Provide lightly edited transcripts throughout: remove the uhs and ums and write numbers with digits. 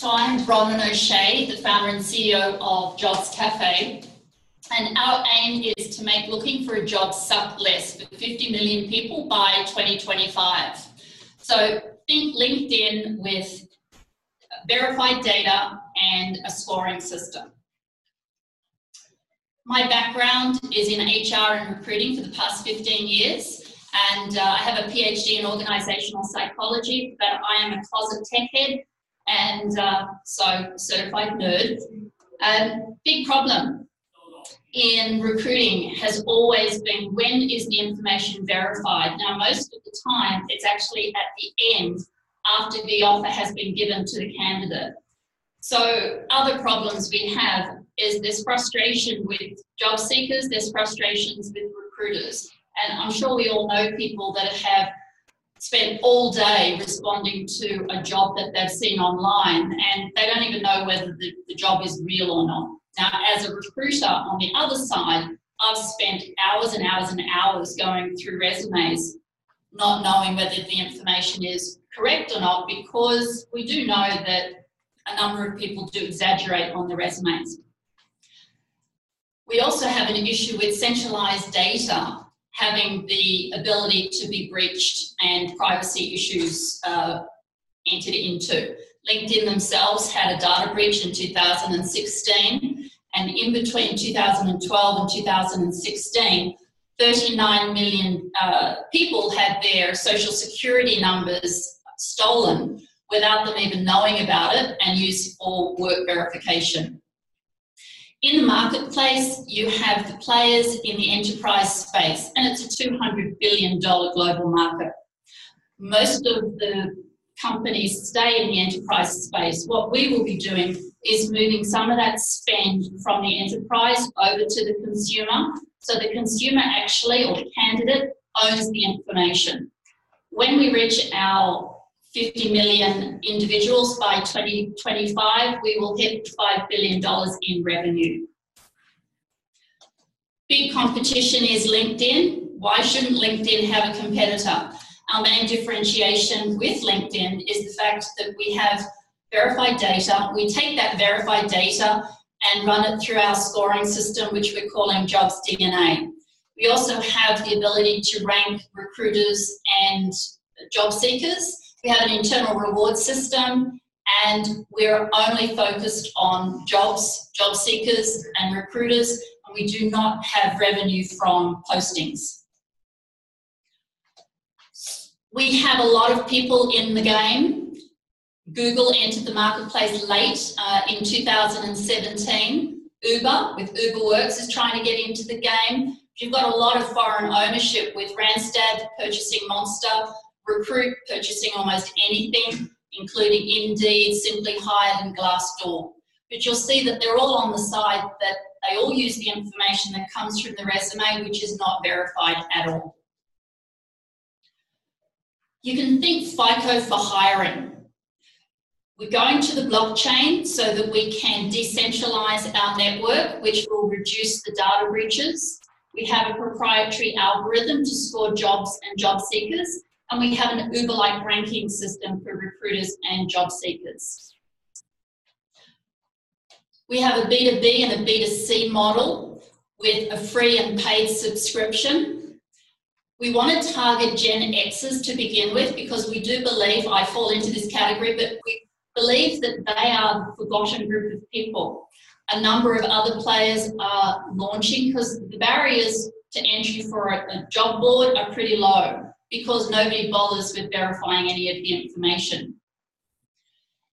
So I'm Bronwyn, the founder and CEO of Jobz Cafe, and our aim is to make looking for a job suck less for 50 million people by 2025. So think LinkedIn with verified data and a scoring system. My background is in HR and recruiting for the past 15 years, and I have a PhD in organizational psychology, but I am a closet tech head and so certified nerd. Big problem in recruiting has always been, when is the information verified? Now, most of the time, it's actually at the end, after the offer has been given to the candidate. So other problems we have is there's frustration with job seekers, there's frustrations with recruiters. And I'm sure we all know people that have spent all day responding to a job that they've seen online, and they don't even know whether the job is real or not. Now, as a recruiter on the other side, I've spent hours and hours and hours going through resumes, not knowing whether the information is correct or not, because we do know that a number of people do exaggerate on the resumes. We also have an issue with centralized data having the ability to be breached and privacy issues entered into. LinkedIn themselves had a data breach in 2016, and in between 2012 and 2016, 39 million people had their social security numbers stolen without them even knowing about it and used for work verification. In the marketplace, you have the players in the enterprise space, and it's a $200 billion global market. Most of the companies stay in the enterprise space. What we will be doing is moving some of that spend from the enterprise over to the consumer, so the consumer actually, or the candidate, owns the information. When we reach our 50 million individuals by 2025, we will hit $5 billion in revenue. Big competition is LinkedIn. Why shouldn't LinkedIn have a competitor? Our main differentiation with LinkedIn is the fact that we have verified data. We take that verified data and run it through our scoring system, which we're calling JobzDNA. We also have the ability to rank recruiters and job seekers. We have an internal reward system, and we're only focused on jobs, job seekers and recruiters, and we do not have revenue from postings. We have a lot of people in the game. Google entered the marketplace late in 2017. Uber, with UberWorks, is trying to get into the game. You've got a lot of foreign ownership with Randstad purchasing Monster, Recruit purchasing almost anything, including Indeed, Simply Hired and Glassdoor. But you'll see that they're all on the side that they all use the information that comes from the resume, which is not verified at all. You can think FICO for hiring. We're going to the blockchain so that we can decentralize our network, which will reduce the data breaches. We have a proprietary algorithm to score jobs and job seekers, and we have an Uber-like ranking system for recruiters and job seekers. We have a B2B and a B2C model with a free and paid subscription. We want to target Gen Xers to begin with, because we do believe, I fall into this category, but we believe that they are the forgotten group of people. A number of other players are launching because the barriers to entry for a job board are pretty low, because nobody bothers with verifying any of the information.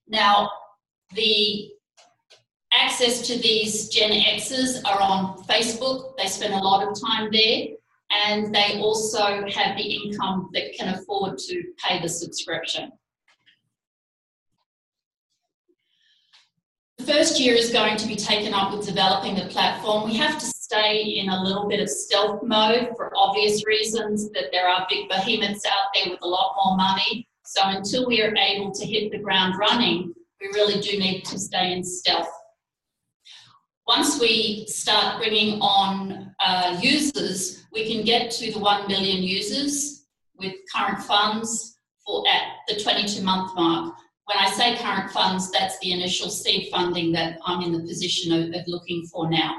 Now, the access to these Gen Xers are on Facebook. They spend a lot of time there, and they also have the income that can afford to pay the subscription. The first year is going to be taken up with developing the platform. We have to stay in a little bit of stealth mode for obvious reasons, that there are big behemoths out there with a lot more money. So until we are able to hit the ground running, we really do need to stay in stealth. Once we start bringing on users, we can get to the 1 million users with current funds at the 22-month mark. when I say current funds, that's the initial seed funding that I'm in the position of looking for now.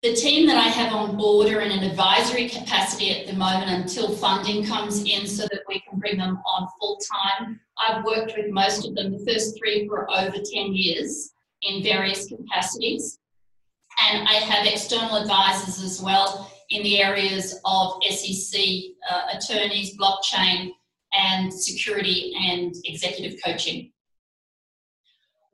The team that I have on board are in an advisory capacity at the moment until funding comes in so that we can bring them on full time. I've worked with most of them, the first 3 for over 10 years in various capacities. And I have external advisors as well in the areas of SEC, attorneys, blockchain, and security and executive coaching.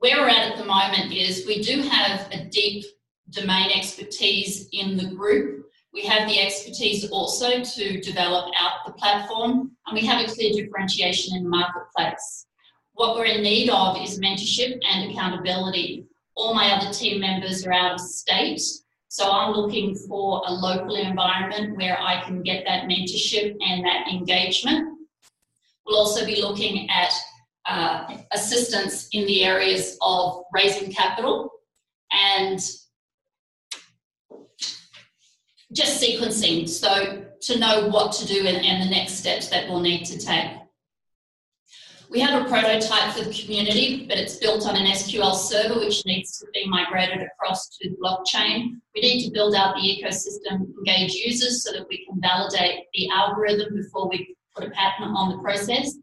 Where we're at the moment is we do have a deep domain expertise in the group. We have the expertise also to develop out the platform, and we have a clear differentiation in the marketplace. What we're in need of is mentorship and accountability. All my other team members are out of state, so I'm looking for a local environment where I can get that mentorship and that engagement. We'll also be looking at assistance in the areas of raising capital and just sequencing, so to know what to do and the next steps that we'll need to take. We have a prototype for the community, but it's built on an SQL server which needs to be migrated across to the blockchain. We need to build out the ecosystem, engage users so that we can validate the algorithm before we put a patent on the process.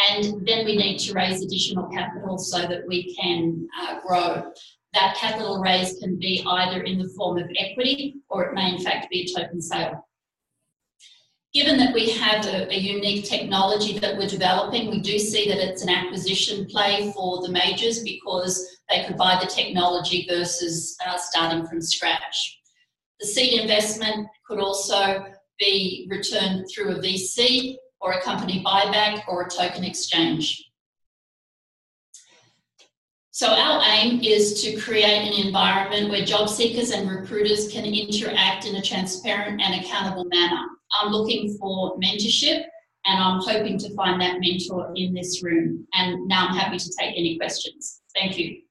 And then we need to raise additional capital so that we can grow. That capital raise can be either in the form of equity or it may in fact be a token sale. Given that we have a unique technology that we're developing, we do see that it's an acquisition play for the majors because they could buy the technology versus starting from scratch. The seed investment could also be returned through a VC or a company buyback or a token exchange. So our aim is to create an environment where job seekers and recruiters can interact in a transparent and accountable manner. I'm looking for mentorship and I'm hoping to find that mentor in this room. And now I'm happy to take any questions. Thank you.